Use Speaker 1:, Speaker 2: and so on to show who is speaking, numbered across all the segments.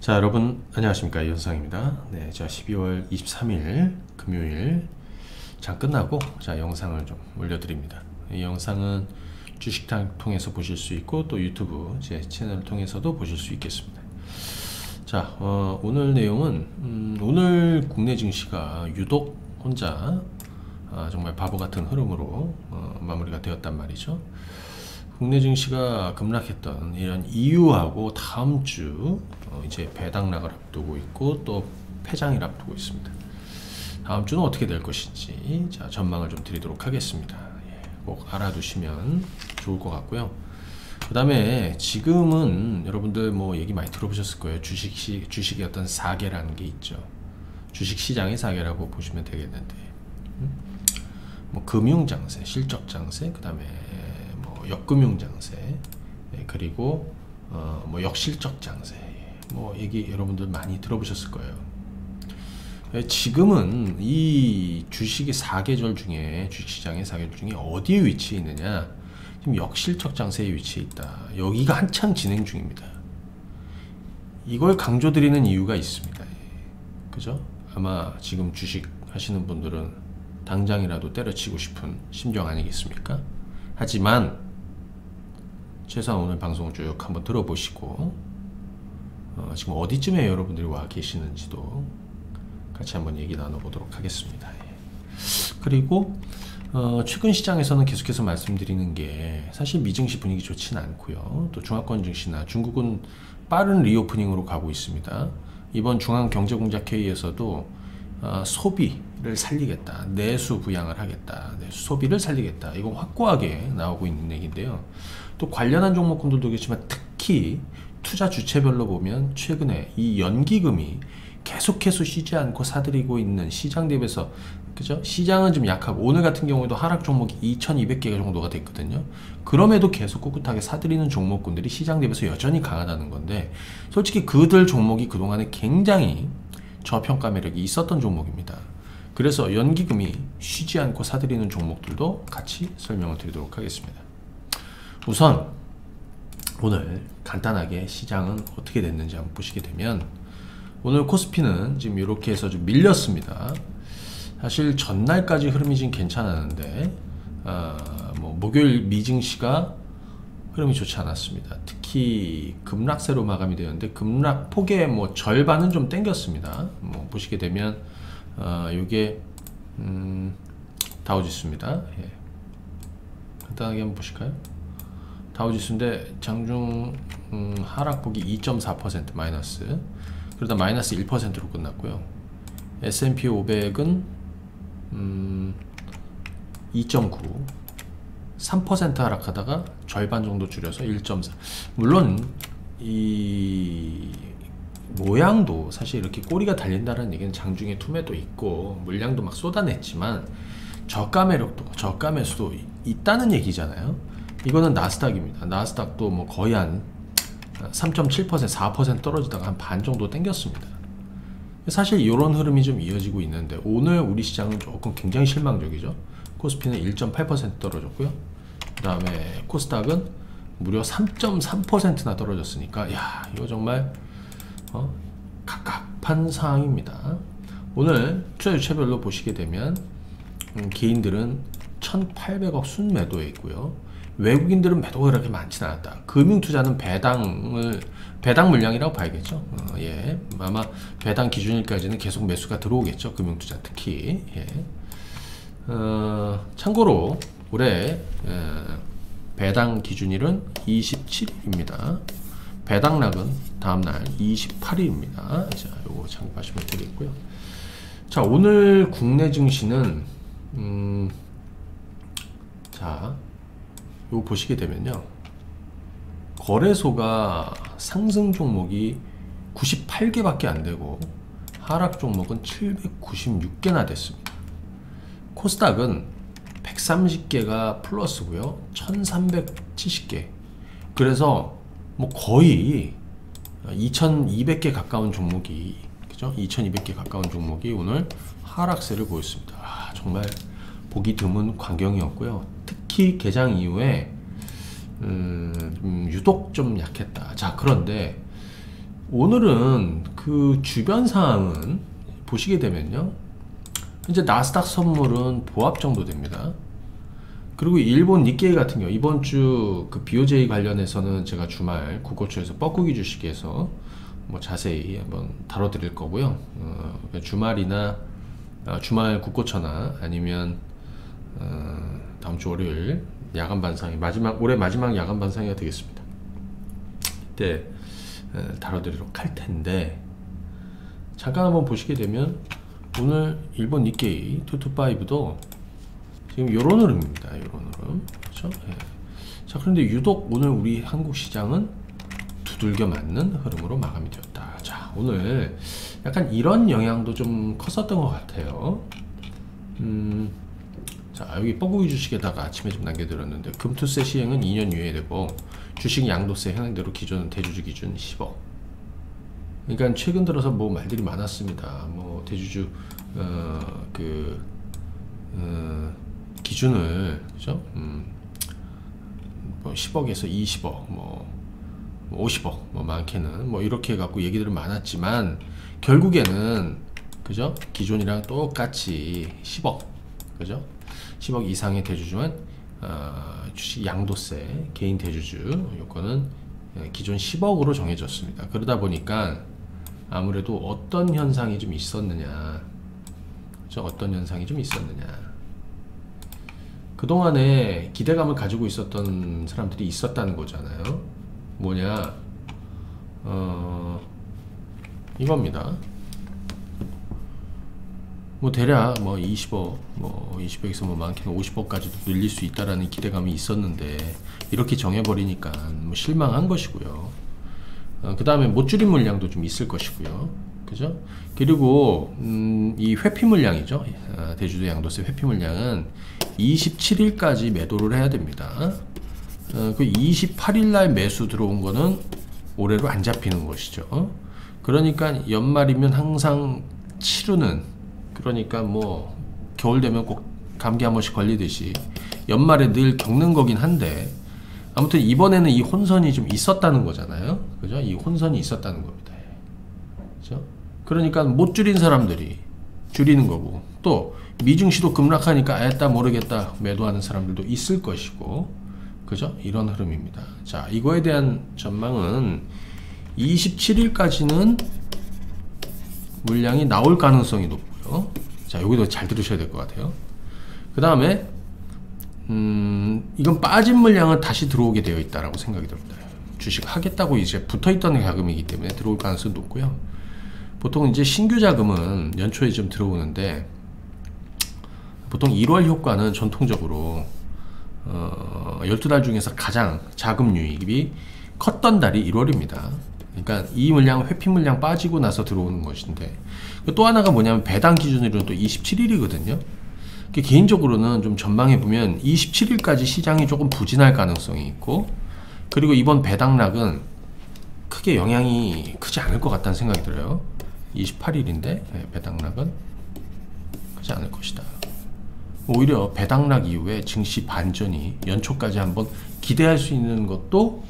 Speaker 1: 자, 여러분 안녕하십니까, 이현상입니다. 네, 자 12월 23일 금요일 장 끝나고 자 영상을 좀 올려드립니다. 이 영상은 주식탕 통해서 보실 수 있고 또 유튜브 제 채널을 통해서도 보실 수 있겠습니다. 자, 오늘 내용은 오늘 국내 증시가 유독 혼자 정말 바보 같은 흐름으로 마무리가 되었단 말이죠. 국내 증시가 급락했던 이런 이유하고 다음 주 이제 배당락을 앞두고 있고 또 폐장을 앞두고 있습니다. 다음 주는 어떻게 될 것인지 자 전망을 좀 드리도록 하겠습니다. 꼭 알아두시면 좋을 것 같고요. 그 다음에 지금은 여러분들 뭐 얘기 많이 들어보셨을 거예요. 주식의 어떤 사계라는 게 있죠. 주식시장의 사계라고 보시면 되겠는데 뭐 금융장세, 실적장세, 그 다음에 뭐 역금융장세, 그리고 뭐 역실적장세, 뭐 얘기 여러분들 많이 들어보셨을 거예요. 지금은 이 주식의 사계절 중에 주식시장의 사계절 중에 어디에 위치해 있느냐? 지금 역실적 장세에 위치해 있다. 여기가 한창 진행 중입니다. 이걸 강조드리는 이유가 있습니다. 그죠? 아마 지금 주식 하시는 분들은 당장이라도 때려치고 싶은 심정 아니겠습니까? 하지만 최소한 오늘 방송을 쭉 한번 들어보시고 지금 어디쯤에 여러분들이 와 계시는지도 같이 한번 얘기 나눠보도록 하겠습니다. 그리고 최근 시장에서는 계속해서 말씀드리는 게 사실 미증시 분위기 좋지는 않고요. 또 중화권 증시나 중국은 빠른 리오프닝으로 가고 있습니다. 이번 중앙경제공작회의에서도 소비를 살리겠다, 내수 부양을 하겠다, 내수 소비를 살리겠다, 이건 확고하게 나오고 있는 얘기인데요. 또 관련한 종목군들도 그렇지만 특히 투자 주체별로 보면 최근에 이 연기금이 계속해서 쉬지 않고 사들이고 있는 시장 대비해서, 그죠? 시장은 좀 약하고 오늘 같은 경우에도 하락 종목이 2200개가 정도가 됐거든요. 그럼에도 계속 꿋꿋하게 사들이는 종목군들이 시장 대비해서 여전히 강하다는 건데, 솔직히 그들 종목이 그동안에 굉장히 저평가 매력이 있었던 종목입니다. 그래서 연기금이 쉬지 않고 사들이는 종목들도 같이 설명을 드리도록 하겠습니다. 우선 오늘 간단하게 시장은 어떻게 됐는지 한번 보시게 되면, 오늘 코스피는 지금 이렇게 해서 좀 밀렸습니다. 사실 전날까지 흐름이 좀 괜찮았는데 뭐 목요일 미증시가 흐름이 좋지 않았습니다. 특히 급락세로 마감이 되었는데 급락 폭의 뭐 절반은 좀 땡겼습니다. 뭐 보시게 되면 요게 다우지수입니다. 예. 간단하게 한번 보실까요? 다우지수인데 장중 하락폭이 2.4% 마이너스, 그러다 마이너스 1%로 끝났고요. S&P 500은 2.9, 3% 하락하다가 절반 정도 줄여서 1.4. 물론 이 모양도 사실 이렇게 꼬리가 달린다는 얘기는 장중에 투매도 있고 물량도 막 쏟아냈지만 저가 매력도 저가 매수도 있다는 얘기잖아요. 이거는 나스닥입니다. 나스닥도 뭐 거의 한 3.7%, 4% 떨어지다가 한 반 정도 땡겼습니다. 사실 이런 흐름이 좀 이어지고 있는데 오늘 우리 시장은 조금 굉장히 실망적이죠. 코스피는 1.8% 떨어졌고요. 그 다음에 코스닥은 무려 3.3%나 떨어졌으니까 야, 이거 정말 갑갑한 상황입니다. 오늘 투자 주체별로 보시게 되면 개인들은 1800억 순매도에 있고요. 외국인들은 매도가 그렇게 많지는 않았다. 금융투자는 배당 물량이라고 봐야겠죠. 예, 아마 배당 기준일까지는 계속 매수가 들어오겠죠. 금융투자 특히. 예. 참고로 올해 배당 기준일은 27일입니다. 배당락은 다음날 28일입니다. 자, 요거 참고하시면 되겠고요. 자, 오늘 국내 증시는 자, 요거 보시게 되면요, 거래소가 상승 종목이 98개밖에 안 되고 하락 종목은 796개나 됐습니다. 코스닥은 130개가 플러스고요, 1370개. 그래서 뭐 거의 2200개 가까운 종목이, 그죠? 2200개 가까운 종목이 오늘 하락세를 보였습니다. 정말 보기 드문 광경이었고요. 특히 개장 이후에 유독 좀 약했다. 자, 그런데 오늘은 그 주변 상황은 보시게 되면요. 이제 나스닥 선물은 보합 정도 됩니다. 그리고 일본 니케이 같은 경우 이번 주 그 BOJ 관련해서는 제가 주말 국고초에서 뻐꾸기 주식에서 뭐 자세히 한번 다뤄드릴 거고요. 주말이나 주말 국고초나 아니면 다음 주 월요일 야간 반상회 올해 마지막 야간 반상회가 되겠습니다. 그때 다뤄드리도록 할 텐데, 잠깐 한번 보시게 되면 오늘 일본 니케이 225도 지금 요런 흐름입니다. 요런 흐름. 그렇죠? 예. 자, 그런데 유독 오늘 우리 한국 시장은 두들겨 맞는 흐름으로 마감이 되었다. 자, 오늘 약간 이런 영향도 좀 컸었던 것 같아요. 자, 여기 뻐꾸기 주식에다가 아침에 좀 남겨드렸는데, 금투세 시행은 2년 유예되고 주식 양도세 현행대로 기존은 대주주 기준 10억. 그러니까 최근 들어서 뭐 말들이 많았습니다. 뭐 대주주 기준을, 그죠? 뭐 10억에서 20억, 뭐 50억, 뭐 많게는 뭐 이렇게 해갖고 얘기들은 많았지만, 결국에는, 그죠? 기존이랑 똑같이 10억, 그죠? 10억 이상의 대주주만 주식 양도세, 개인 대주주 요거는 기존 10억으로 정해졌습니다. 그러다 보니까 아무래도 어떤 현상이 좀 있었느냐, 그죠? 어떤 현상이 좀 있었느냐, 그동안에 기대감을 가지고 있었던 사람들이 있었다는 거잖아요. 뭐냐, 이겁니다. 뭐 대략 뭐 20억, 뭐 20억에서 뭐 많게는 50억까지도 늘릴 수 있다라는 기대감이 있었는데, 이렇게 정해버리니까 뭐 실망한 것이고요. 그 다음에 못 줄인 물량도 좀 있을 것이고요. 그죠? 그리고 이 회피 물량이죠. 대주주 양도세 회피 물량은 27일까지 매도를 해야 됩니다. 그 28일날 매수 들어온 거는 올해로 안 잡히는 것이죠. 그러니까 연말이면 항상 치르는, 그러니까 뭐 겨울 되면 꼭 감기 한 번씩 걸리듯이 연말에 늘 겪는 거긴 한데, 아무튼 이번에는 이 혼선이 좀 있었다는 거잖아요. 그죠? 이 혼선이 있었다는 겁니다. 그죠? 그러니까 못 줄인 사람들이 줄이는 거고, 또 미증시도 급락하니까 아였다 모르겠다 매도하는 사람들도 있을 것이고, 그죠? 이런 흐름입니다. 자, 이거에 대한 전망은 27일까지는 물량이 나올 가능성이 높고요. 자, 여기도 잘 들으셔야 될 것 같아요. 그 다음에 이건 빠진 물량은 다시 들어오게 되어 있다라고 생각이 듭니다. 주식 하겠다고 이제 붙어있던 자금이기 때문에 들어올 가능성이 높고요. 보통 이제 신규 자금은 연초에 좀 들어오는데, 보통 1월 효과는 전통적으로 12달 중에서 가장 자금 유입이 컸던 달이 1월입니다. 그러니까 이 물량, 회피 물량 빠지고 나서 들어오는 것인데, 또 하나가 뭐냐면 배당 기준으로는 또 27일이거든요. 개인적으로는 좀 전망해보면 27일까지 시장이 조금 부진할 가능성이 있고, 그리고 이번 배당락은 크게 영향이 크지 않을 것 같다는 생각이 들어요. 28일인데 배당락은 크지 않을 것이다. 오히려 배당락 이후에 증시 반전이 연초까지 한번 기대할 수 있는 것도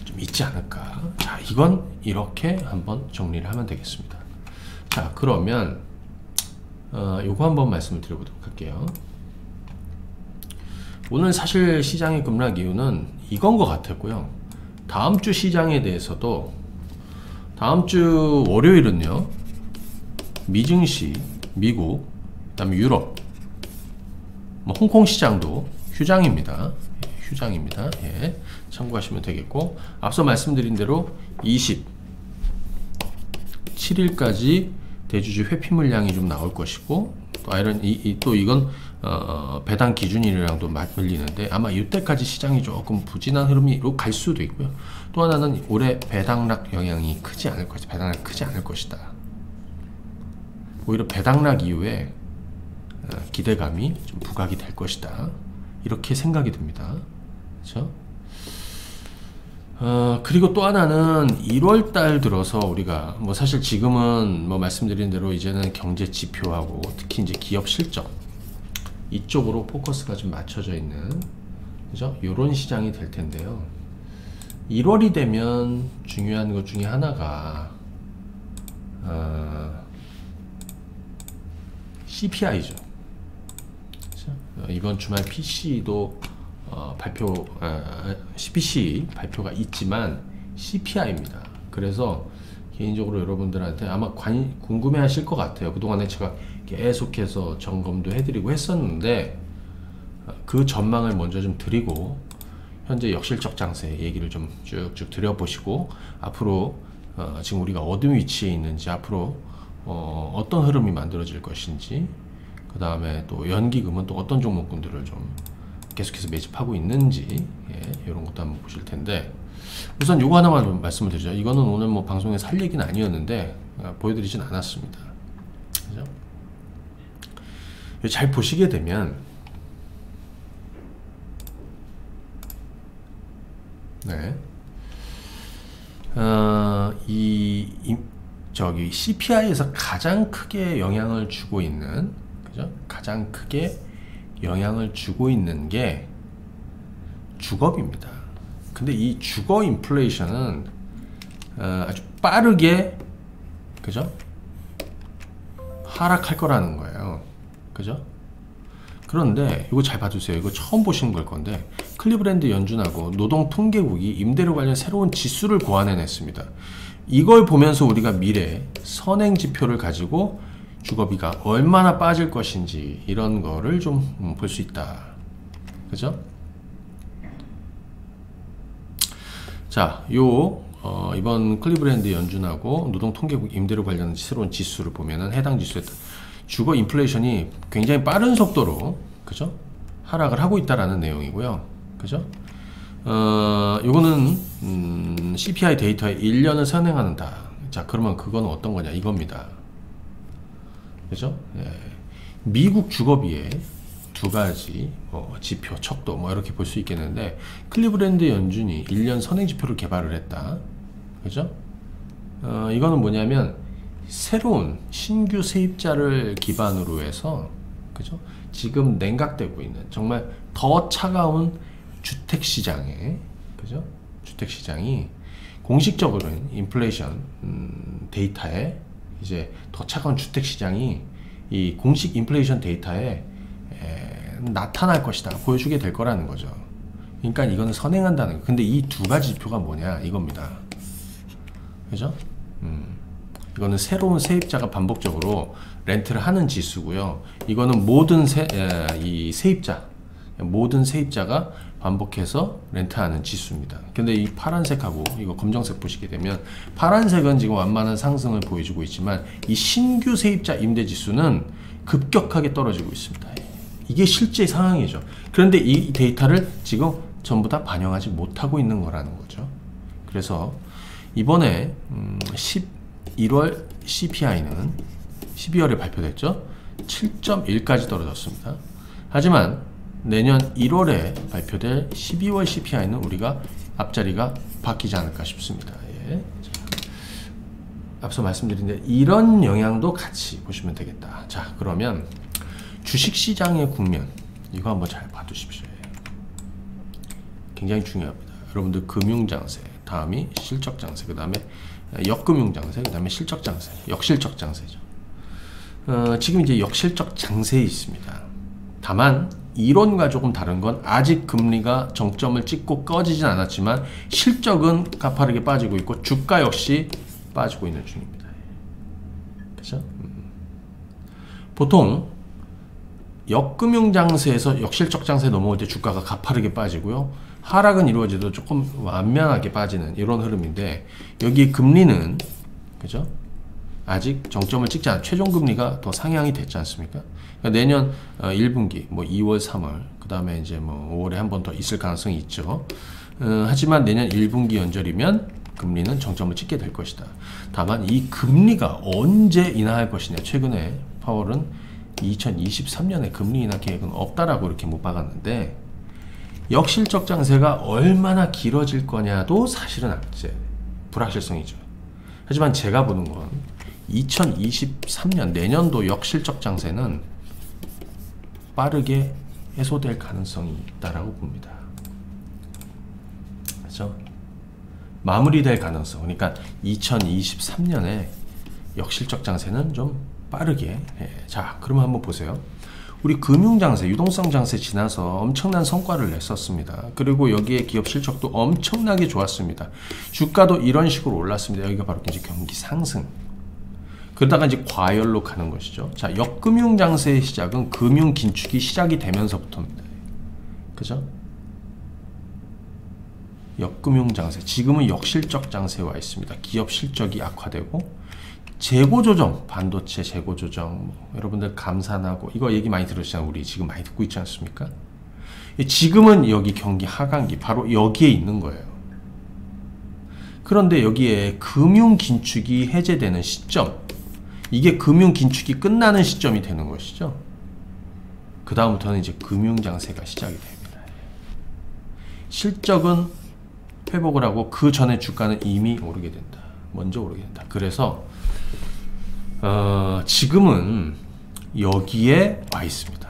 Speaker 1: 좀 있지 않을까. 자, 이건 이렇게 한번 정리를 하면 되겠습니다. 자, 그러면 요거 한번 말씀을 드려보도록 할게요. 오늘 사실 시장의 급락 이유는 이건 것 같았고요. 다음 주 시장에 대해서도 다음 주 월요일은요, 미증시, 미국, 그 다음에 유럽, 뭐 홍콩 시장도 휴장입니다. 휴장입니다. 예, 참고하시면 되겠고, 앞서 말씀드린 대로 27일까지 대주주 회피 물량이 좀 나올 것이고, 또 이건 배당 기준일이랑도 맞물리는데, 아마 이때까지 시장이 조금 부진한 흐름으로 갈 수도 있고요. 또 하나는 올해 배당락 영향이 크지 않을 것이다. 배당락이 크지 않을 것이다. 오히려 배당락 이후에 기대감이 좀 부각이 될 것이다. 이렇게 생각이 듭니다. 그렇죠? 그리고 또 하나는 1월달 들어서 우리가 뭐 사실 지금은 뭐 말씀드린 대로 이제는 경제 지표하고 특히 이제 기업 실적 이쪽으로 포커스가 좀 맞춰져 있는, 그죠? 요런 시장이 될 텐데요. 1월이 되면 중요한 것 중에 하나가 CPI죠. 이번 주말 PC도 CPC 발표가 있지만 CPI입니다. 그래서 개인적으로 여러분들한테 아마 궁금해 하실 것 같아요. 그동안에 제가 계속해서 점검도 해드리고 했었는데 그 전망을 먼저 좀 드리고 현재 역실적 장세 얘기를 좀 쭉쭉 드려보시고 앞으로 지금 우리가 어떤 위치에 있는지 앞으로 어떤 흐름이 만들어질 것인지 그 다음에 또 연기금은 또 어떤 종목군들을 좀 계속해서 매집하고 있는지 이런 것도 한번 보실 텐데 우선 요거 하나만 좀 말씀을 드리죠. 이거는 오늘 뭐 방송에서 할 얘기는 아니었는데 보여드리진 않았습니다. 그죠? 잘 보시게 되면 저기 CPI에서 가장 크게 영향을 주고 있는 그죠? 가장 크게 영향을 주고 있는 게 주거비입니다. 근데 이 주거 인플레이션은 아주 빠르게 그죠? 하락할 거라는 거예요. 그죠? 그런데 이거 잘 봐주세요. 이거 처음 보시는 걸 건데 클리브랜드 연준하고 노동통계국이 임대료 관련 새로운 지수를 고안해냈습니다. 이걸 보면서 우리가 미래 선행지표를 가지고 주거비가 얼마나 빠질 것인지 이런 거를 좀 볼 수 있다. 그죠? 자, 이번 클리브랜드 연준하고 노동통계국 임대료 관련 새로운 지수를 보면은 해당 지수에 주거 인플레이션이 굉장히 빠른 속도로 그죠? 하락을 하고 있다라는 내용이고요. 그죠? 요거는 CPI 데이터의 1년을 선행한다. 자, 그러면 그건 어떤 거냐? 이겁니다. 그죠? 예. 미국 주거비의 두 가지 지표, 척도 이렇게 볼 수 있겠는데 클리브랜드 연준이 1년 선행 지표를 개발을 했다. 그죠? 이거는 뭐냐면 새로운 신규 세입자를 기반으로 해서 그죠? 지금 냉각되고 있는 정말 더 차가운 주택 시장에 그죠? 주택 시장이 공식적으로는 인플레이션 데이터에 이제 더 차가운 주택 시장이 이 공식 인플레이션 데이터에 나타날 것이다 보여주게 될 거라는 거죠. 그러니까 이거는 선행한다는 거. 근데 이 두 가지 지표가 뭐냐 이겁니다. 그죠? 이거는 새로운 세입자가 반복적으로 렌트를 하는 지수고요. 이거는 모든 모든 세입자가 반복해서 렌트하는 지수입니다. 근데 이 파란색하고 이거 검정색 보시게 되면 파란색은 지금 완만한 상승을 보여주고 있지만 이 신규 세입자 임대 지수는 급격하게 떨어지고 있습니다. 이게 실제 상황이죠. 그런데 이 데이터를 지금 전부 다 반영하지 못하고 있는 거라는 거죠. 그래서 이번에 11월 CPI는 12월에 발표됐죠. 7.1까지 떨어졌습니다. 하지만 내년 1월에 발표될 12월 CPI는 우리가 앞자리가 바뀌지 않을까 싶습니다. 예. 자, 앞서 말씀드린 데 이런 영향도 같이 보시면 되겠다. 자, 그러면 주식시장의 국면 이거 한번 잘 봐두십시오. 굉장히 중요합니다. 여러분들 금융장세, 다음이 실적장세, 그 다음에 역금융장세, 그 다음에 실적장세, 역실적 장세죠. 지금 이제 역실적 장세에 있습니다. 다만 이론과 조금 다른 건 아직 금리가 정점을 찍고 꺼지진 않았지만 실적은 가파르게 빠지고 있고 주가 역시 빠지고 있는 중입니다. 그렇죠? 보통 역금융 장세에서 역실적 장세에 넘어올 때 주가가 가파르게 빠지고요. 하락은 이루어져도 조금 완만하게 빠지는 이런 흐름인데 여기 금리는 그죠? 아직 정점을 찍지 않아 최종 금리가 더 상향이 됐지 않습니까? 그러니까 내년 1분기 뭐 2월, 3월 그 다음에 이제 뭐 5월에 한 번 더 있을 가능성이 있죠. 하지만 내년 1분기 연절이면 금리는 정점을 찍게 될 것이다. 다만 이 금리가 언제 인하할 것이냐. 최근에 파월은 2023년에 금리 인하 계획은 없다라고 이렇게 못 박았는데 역실적 장세가 얼마나 길어질 거냐도 사실은 이제 불확실성이죠. 하지만 제가 보는 건 2023년 내년도 역실적 장세는 빠르게 해소될 가능성이 있다라고 봅니다. 그렇죠? 마무리될 가능성. 그러니까 2023년에 역실적 장세는 좀 빠르게. 자, 그러면 한번 보세요. 우리 금융장세, 유동성 장세 지나서 엄청난 성과를 냈었습니다. 그리고 여기에 기업 실적도 엄청나게 좋았습니다. 주가도 이런 식으로 올랐습니다. 여기가 바로 이제 경기 상승. 그러다가 이제 과열로 가는 것이죠. 자, 역금융장세의 시작은 금융 긴축이 시작이 되면서부터입니다. 그죠? 역금융장세. 지금은 역실적 장세에 와 있습니다. 기업 실적이 악화되고, 재고조정, 반도체 재고조정, 뭐 여러분들 감산하고, 이거 얘기 많이 들으시잖아요. 우리 지금 많이 듣고 있지 않습니까? 지금은 여기 경기 하강기, 바로 여기에 있는 거예요. 그런데 여기에 금융 긴축이 해제되는 시점, 이게 금융 긴축이 끝나는 시점이 되는 것이죠. 그 다음부터는 이제 금융장세가 시작이 됩니다. 실적은 회복을 하고 그 전에 주가는 이미 오르게 된다. 먼저 오르게 된다. 그래서 지금은 여기에 와 있습니다.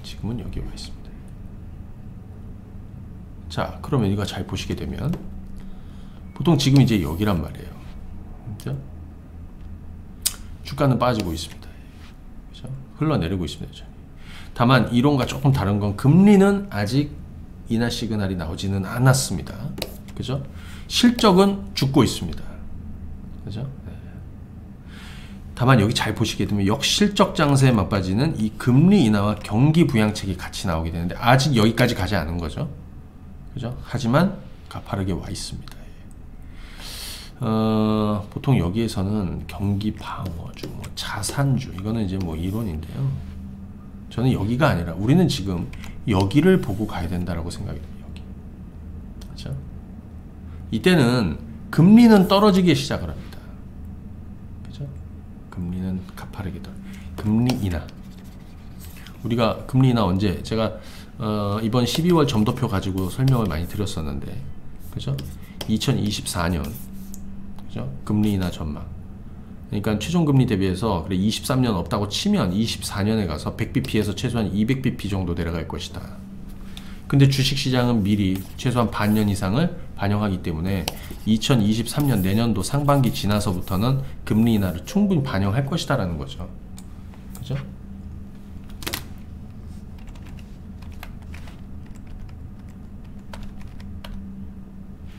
Speaker 1: 지금은 여기에 와 있습니다. 자, 그러면 이거 잘 보시게 되면 보통 지금 이제 여기란 말이에요. 그죠? 주가는 빠지고 있습니다. 그죠? 흘러내리고 있습니다. 다만 이론과 조금 다른 건 금리는 아직 인하 시그널이 나오지는 않았습니다. 그죠? 실적은 죽고 있습니다. 그죠? 네. 다만 여기 잘 보시게 되면 역실적 장세에 맞빠지는 이 금리 인하와 경기 부양책이 같이 나오게 되는데 아직 여기까지 가지 않은 거죠. 그죠? 하지만 가파르게 와 있습니다. 보통 여기에서는 경기 방어주, 뭐 자산주, 이거는 이제 뭐 이론인데요. 저는 여기가 아니라 우리는 지금 여기를 보고 가야 된다라고 생각이 돼요. 여기. 그렇죠? 이때는 금리는 떨어지기 시작을 합니다. 그죠? 금리는 가파르게 떨어. 금리 인하. 우리가 금리 인하 언제? 제가 이번 12월 점도표 가지고 설명을 많이 드렸었는데, 그죠? 2024년. 그죠? 금리 인하 전망. 그러니까 최종금리 대비해서 23년 없다고 치면 24년에 가서 100bp에서 최소한 200bp 정도 내려갈 것이다. 근데 주식시장은 미리 최소한 반년 이상을 반영하기 때문에 2023년 내년도 상반기 지나서부터는 금리 인하를 충분히 반영할 것이다 라는 거죠. 그죠?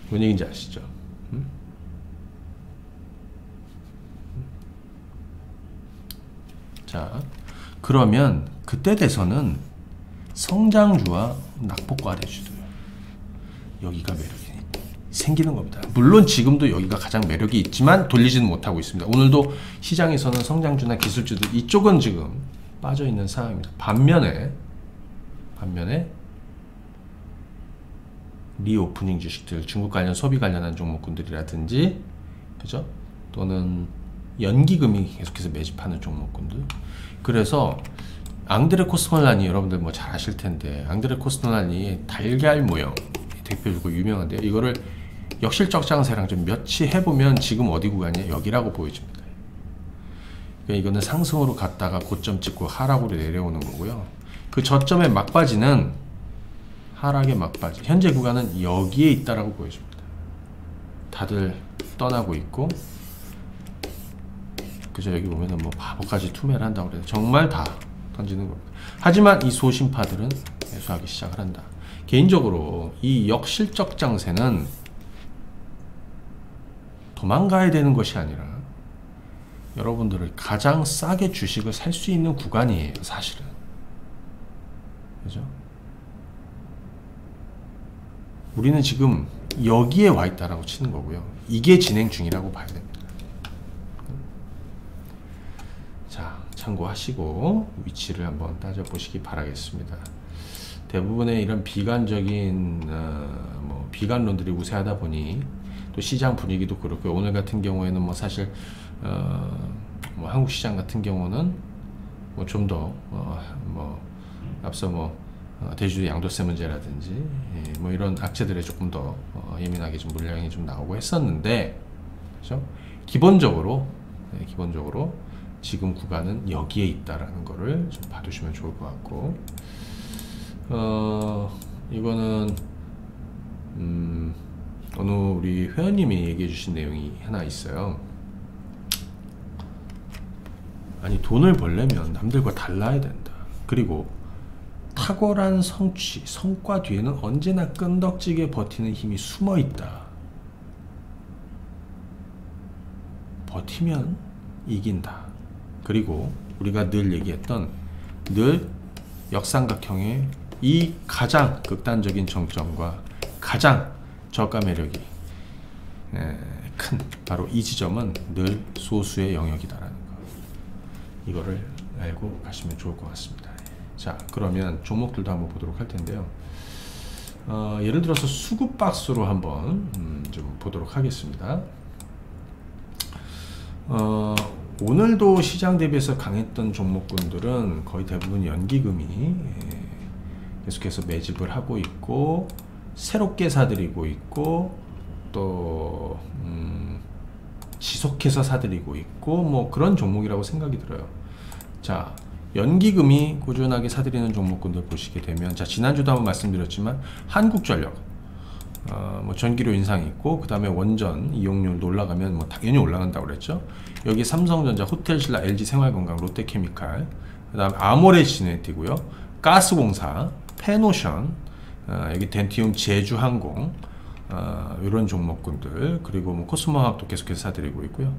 Speaker 1: 뭔 얘기인지 아시죠? 자, 그러면 그때 돼서는 성장주와 낙폭과대주도 여기가 매력이 생기는 겁니다. 물론 지금도 여기가 가장 매력이 있지만 돌리지는 못하고 있습니다. 오늘도 시장에서는 성장주나 기술주들 이쪽은 지금 빠져있는 상황입니다. 반면에 리오프닝 주식들, 중국 관련 소비 관련한 종목군들이라든지, 그죠? 또는 연기금이 계속해서 매집하는 종목군들. 그래서 앙드레 코스톨라니 여러분들 뭐 잘 아실 텐데, 앙드레 코스톨라니 달걀 모형 대표적으로 유명한데요. 이거를 역실적 장세랑 좀 며칠 해보면 지금 어디 구간이에요? 여기라고 보여집니다. 그러니까 이거는 상승으로 갔다가 고점 찍고 하락으로 내려오는 거고요. 그 저점의 막바지는 하락의 막바지. 현재 구간은 여기에 있다라고 보여집니다. 다들 떠나고 있고, 그죠? 여기 보면은 뭐 바보까지 투매를 한다고 그래요. 정말 다 던지는 겁니다. 하지만 이 소심파들은 매수하기 시작을 한다. 개인적으로 이 역실적 장세는 도망가야 되는 것이 아니라 여러분들을 가장 싸게 주식을 살 수 있는 구간이에요, 사실은. 그죠? 우리는 지금 여기에 와 있다라고 치는 거고요. 이게 진행 중이라고 봐야 됩니다. 자, 참고하시고 위치를 한번 따져보시기 바라겠습니다. 대부분의 이런 비관적인 뭐 비관론들이 우세하다 보니 또 시장 분위기도 그렇고, 오늘 같은 경우에는 뭐 사실 뭐 한국 시장 같은 경우는 뭐 좀 더 뭐 앞서 뭐 대주주 양도세 문제라든지 뭐 이런 악재들에 조금 더 예민하게 좀 물량이 좀 나오고 했었는데, 그렇죠? 기본적으로 지금 구간은 여기에 있다라는 거를 좀 봐두시면 좋을 것 같고, 이거는 어느 우리 회원님이 얘기해 주신 내용이 하나 있어요. 아니 돈을 벌려면 남들과 달라야 된다. 그리고 탁월한 성취, 성과 뒤에는 언제나 끈덕지게 버티는 힘이 숨어 있다. 버티면 이긴다. 그리고 우리가 늘 얘기했던 늘 역삼각형의 이 가장 극단적인 정점과 가장 저가 매력이 큰 바로 이 지점은 늘 소수의 영역이다라는 거. 이거를 알고 가시면 좋을 것 같습니다. 자, 그러면 종목들도 한번 보도록 할 텐데요. 예를 들어서 수급 박스로 한번 좀 보도록 하겠습니다. 오늘도 시장 대비해서 강했던 종목군들은 거의 대부분 연기금이 계속해서 매집을 하고 있고 새롭게 사들이고 있고 또 지속해서 사들이고 있고 뭐 그런 종목이라고 생각이 들어요. 자, 연기금이 꾸준하게 사들이는 종목군들 보시게 되면, 자, 지난주도 한번 말씀드렸지만 한국전력 뭐 전기료 인상이 있고, 그 다음에 원전 이용률도 올라가면 뭐 당연히 올라간다고 그랬죠. 여기 삼성전자, 호텔신라, LG생활건강, 롯데케미칼, 그 다음에 아모레시네티고요, 가스공사, 페노션, 여기 덴티움, 제주항공, 이런 종목군들, 그리고 뭐 코스모화학도 계속해서 사들이고 있고요.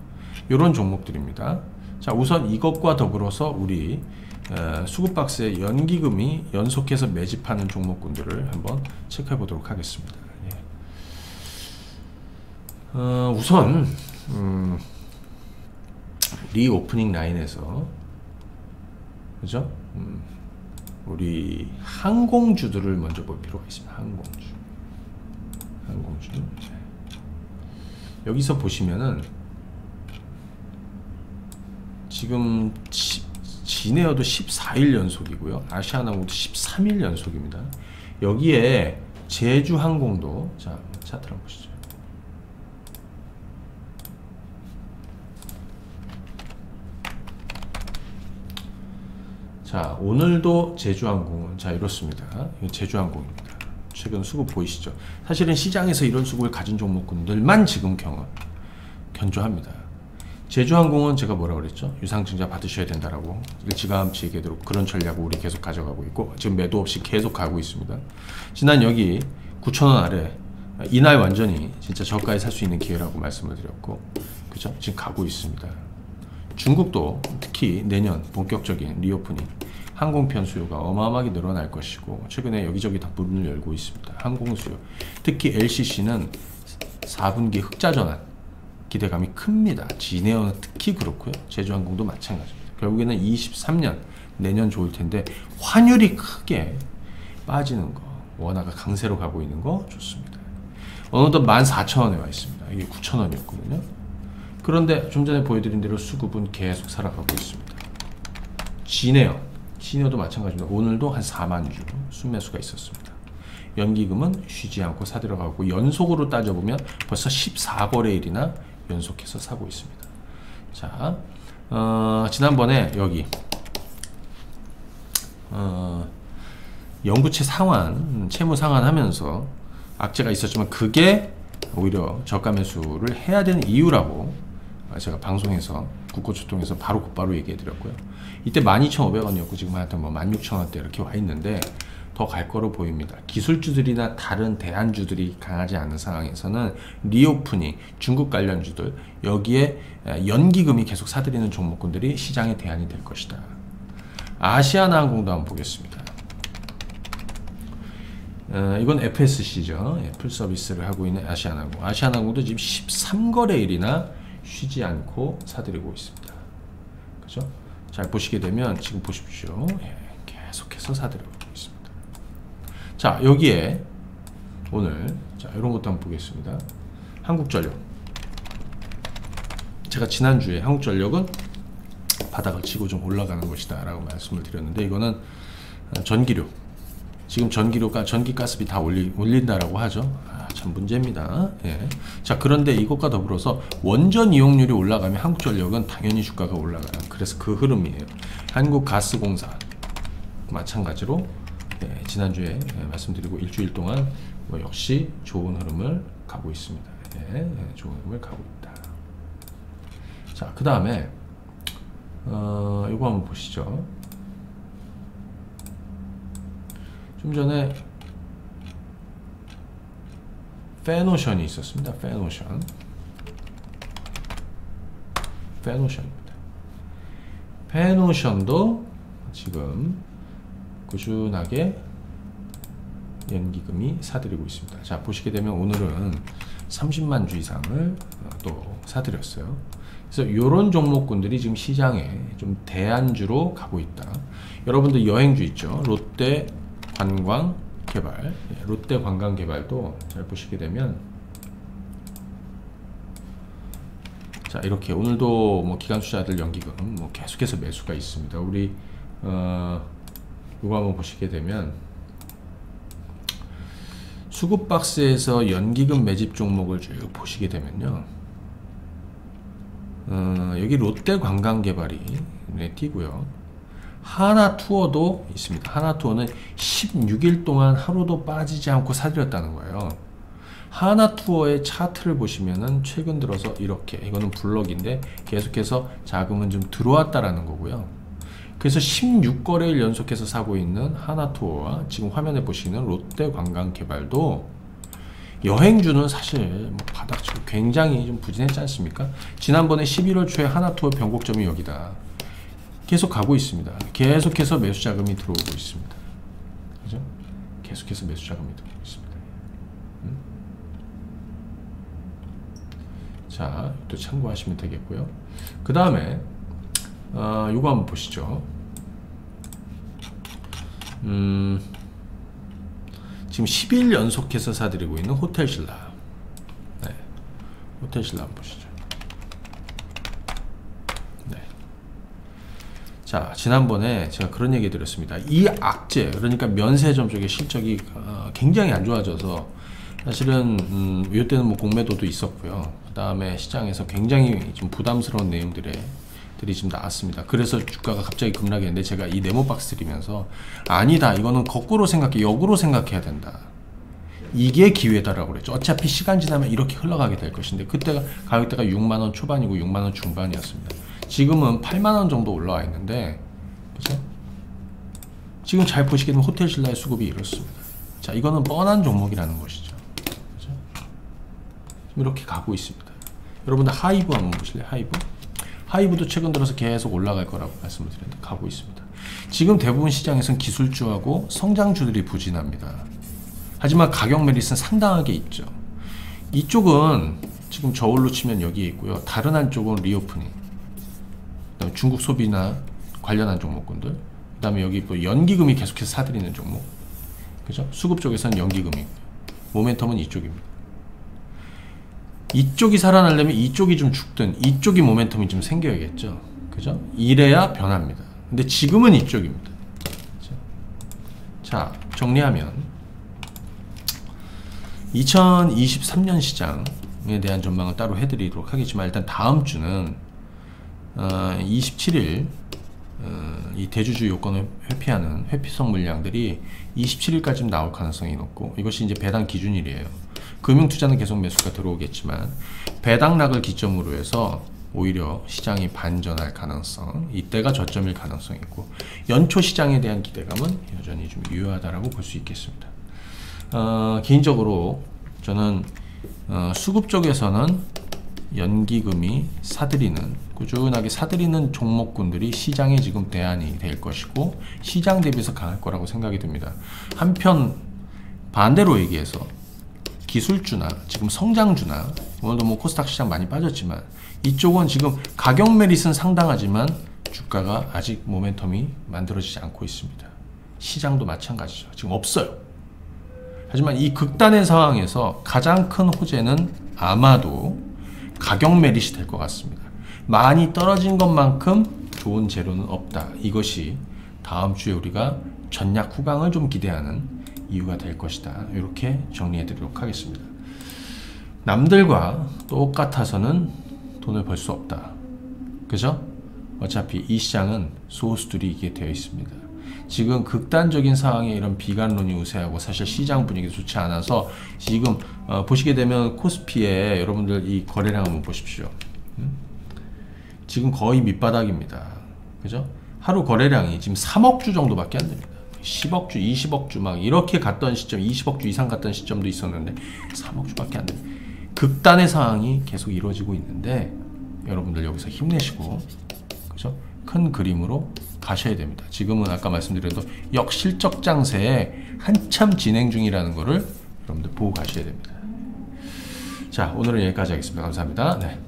Speaker 1: 이런 종목들입니다. 자, 우선 이것과 더불어서 우리 수급박스에 연기금이 연속해서 매집하는 종목군들을 한번 체크해 보도록 하겠습니다. 예. 우선 리오프닝 라인에서 그죠? 우리 항공주들을 먼저 볼 필요가 있습니다. 항공주. 네. 여기서 보시면은 지금 진에어도 14일 연속이고요. 아시아나항공도 13일 연속입니다. 여기에 제주항공도, 자, 차트를 한번 보시죠. 자, 오늘도 제주항공은 자 이렇습니다. 이건 제주항공입니다. 최근 수급 보이시죠? 사실은 시장에서 이런 수급을 가진 종목군들만 지금 견조합니다. 제주항공은 제가 뭐라 그랬죠? 유상증자 받으셔야 된다라고 일찌감치 얘기하도록 그런 전략을 우리 계속 가져가고 있고, 지금 매도 없이 계속 가고 있습니다. 지난 여기 9,000원 아래, 이날 완전히 진짜 저가에 살 수 있는 기회라고 말씀을 드렸고, 그죠? 지금 가고 있습니다. 중국도 특히 내년 본격적인 리오프닝 항공편 수요가 어마어마하게 늘어날 것이고, 최근에 여기저기 다 문을 열고 있습니다. 항공 수요, 특히 LCC는 4분기 흑자 전환 기대감이 큽니다. 진에어는 특히 그렇고요. 제주항공도 마찬가지입니다. 결국에는 23년 내년 좋을 텐데 환율이 크게 빠지는 거, 원화가 강세로 가고 있는 거 좋습니다. 어느덧 14,000원에 와 있습니다. 이게 9,000원이었거든요. 그런데 좀 전에 보여드린 대로 수급은 계속 살아가고 있습니다. 진에어도 마찬가지입니다. 오늘도 한 4만 주 순매수가 있었습니다. 연기금은 쉬지 않고 사들어가고 연속으로 따져보면 벌써 14거래일이나 연속해서 사고 있습니다. 자, 지난번에 여기 연구체 상환, 채무 상환하면서 악재가 있었지만 그게 오히려 저가 매수를 해야 되는 이유라고 제가 방송에서 국고초통에서 곧바로 얘기해 드렸고요. 이때 12,500원이었고 지금 하여튼 뭐 16,000원대 이렇게 와 있는데 더 갈 거로 보입니다. 기술주들이나 다른 대안주들이 강하지 않은 상황에서는 리오프닝, 중국 관련주들, 여기에 연기금이 계속 사들이는 종목군들이 시장의 대안이 될 것이다. 아시아나항공도 한번 보겠습니다. 이건 FSC죠. 풀서비스를 하고 있는 아시아나항공. 아시아나항공도 지금 13거래일이나 쉬지 않고 사들이고 있습니다. 그죠? 잘 보시게 되면 지금 보십시오. 계속해서 사들이고 있습니다. 자, 여기에 오늘 자 이런 것도 한번 보겠습니다. 한국전력. 제가 지난주에 한국전력은 바닥을 치고 좀 올라가는 것이다 라고 말씀을 드렸는데, 이거는 전기료, 지금 전기가스비 다 올린다라고 하죠. 참 문제입니다. 예. 자, 그런데 이것과 더불어서 원전 이용률이 올라가면 한국전력은 당연히 주가가 올라가요. 그래서 그 흐름이에요. 한국가스공사 마찬가지로 지난주에 말씀드리고 일주일 동안 뭐 역시 좋은 흐름을 가고 있습니다. 좋은 흐름을 가고 있다. 자, 그 다음에 이거 한번 보시죠. 좀 전에 페노션이 있었습니다. 페노션입니다. 페노션도 지금 꾸준하게 연기금이 사들이고 있습니다. 자, 보시게 되면 오늘은 30만 주 이상을 또 사들였어요. 그래서 이런 종목군들이 지금 시장에 좀 대안주로 가고 있다. 여러분들 여행주 있죠. 롯데 관광개발, 롯데 관광개발도 잘 보시게 되면, 자, 이렇게 오늘도 뭐 기관 투자자들 연기금 뭐 계속해서 매수가 있습니다. 우리 이거 한번 보시게 되면 수급 박스에서 연기금 매집 종목을 쭉 보시게 되면요, 여기 롯데 관광개발이 눈에 띄고요. 하나투어도 있습니다. 하나투어는 16일 동안 하루도 빠지지 않고 사들였다는 거예요. 하나투어의 차트를 보시면은 최근 들어서 이렇게, 이거는 블럭인데 계속해서 자금은 좀 들어왔다라는 거고요. 그래서 16거래일 연속해서 사고 있는 하나투어와 지금 화면에 보시는 롯데 관광개발도, 여행주는 사실 뭐 바닥치고 굉장히 좀 부진했지 않습니까? 지난번에 11월 초에 하나투어 변곡점이 여기다. 계속 가고 있습니다. 계속해서 매수 자금이 들어오고 있습니다. 그죠? 계속해서 매수 자금이 들어오고 있습니다. 자, 또 참고하시면 되겠고요. 그 다음에 요거 한번 보시죠. 지금 10일 연속해서 사들이고 있는 호텔신라. 네, 호텔신라 한번 보시죠. 네. 자, 지난번에 제가 그런 얘기 드렸습니다. 이 악재, 그러니까 면세점 쪽의 실적이 굉장히 안 좋아져서 사실은 이때는 뭐 공매도도 있었고요. 그 다음에 시장에서 굉장히 좀 부담스러운 내용들이 지금 나왔습니다. 그래서 주가가 갑자기 급락했는데 제가 이 네모박스 드리면서 아니다, 이거는 거꾸로 생각해, 역으로 생각해야 된다, 이게 기회다라고 그랬죠. 어차피 시간 지나면 이렇게 흘러가게 될 것인데, 그때가 가격대가 6만원 초반이고 6만원 중반이었습니다. 지금은 8만원 정도 올라와 있는데, 그죠? 지금 잘 보시게 되면 호텔신라의 수급이 이렇습니다. 자, 이거는 뻔한 종목이라는 것이죠. 그죠? 이렇게 가고 있습니다. 여러분들 하이브 한번 보실래요? 하이브도 최근 들어서 계속 올라갈 거라고 말씀을 드렸는데 가고 있습니다. 지금 대부분 시장에서는 기술주하고 성장주들이 부진합니다. 하지만 가격 메리트는 상당하게 있죠. 이쪽은 지금 저울로 치면 여기에 있고요. 다른 한쪽은 리오프닝, 그다음에 중국 소비나 관련한 종목군들, 그 다음에 여기 또 연기금이 계속해서 사들이는 종목, 그죠? 수급 쪽에서는 연기금이, 모멘텀은 이쪽입니다. 이쪽이 살아나려면 이쪽이 좀 죽든 이쪽이 모멘텀이 좀 생겨야겠죠. 그죠? 이래야 변합니다. 근데 지금은 이쪽입니다. 그죠? 자, 정리하면 2023년 시장에 대한 전망을 따로 해드리도록 하겠지만, 일단 다음 주는 27일 이 대주주 요건을 회피하는 회피성 물량들이 27일까지 나올 가능성이 높고, 이것이 이제 배당 기준일이에요. 금융투자는 계속 매수가 들어오겠지만 배당락을 기점으로 해서 오히려 시장이 반전할 가능성, 이때가 저점일 가능성이 있고, 연초 시장에 대한 기대감은 여전히 좀 유효하다라고 볼 수 있겠습니다. 개인적으로 저는 수급 쪽에서는 연기금이 꾸준하게 사들이는 종목군들이 시장에 지금 대안이 될 것이고, 시장 대비해서 강할 거라고 생각이 듭니다. 한편 반대로 얘기해서 기술주나 지금 성장주나, 오늘도 뭐 코스닥 시장 많이 빠졌지만 이쪽은 지금 가격 메리트는 상당하지만 주가가 아직 모멘텀이 만들어지지 않고 있습니다. 시장도 마찬가지죠. 지금 없어요. 하지만 이 극단의 상황에서 가장 큰 호재는 아마도 가격 메리트 될 것 같습니다. 많이 떨어진 것만큼 좋은 재료는 없다. 이것이 다음 주에 우리가 전략 후강을 좀 기대하는 이유가 될 것이다. 이렇게 정리해 드리도록 하겠습니다. 남들과 똑같아서는 돈을 벌 수 없다. 그죠? 어차피 이 시장은 소수들이 이게 되어 있습니다. 지금 극단적인 상황에 이런 비관론이 우세하고 사실 시장 분위기가 좋지 않아서 지금 보시게 되면 코스피에 여러분들 이 거래량 한번 보십시오. 지금 거의 밑바닥입니다. 그죠? 하루 거래량이 지금 3억 주 정도밖에 안 됩니다. 10억 주, 20억 주 막 이렇게 갔던 시점, 20억 주 이상 갔던 시점도 있었는데 3억 주밖에 안 됩니다. 극단의 상황이 계속 이루어지고 있는데 여러분들 여기서 힘내시고, 그죠? 큰 그림으로 가셔야 됩니다. 지금은 아까 말씀드려도 역실적 장세에 한참 진행 중이라는 거를 여러분들 보고 가셔야 됩니다. 자, 오늘은 여기까지 하겠습니다. 감사합니다. 네.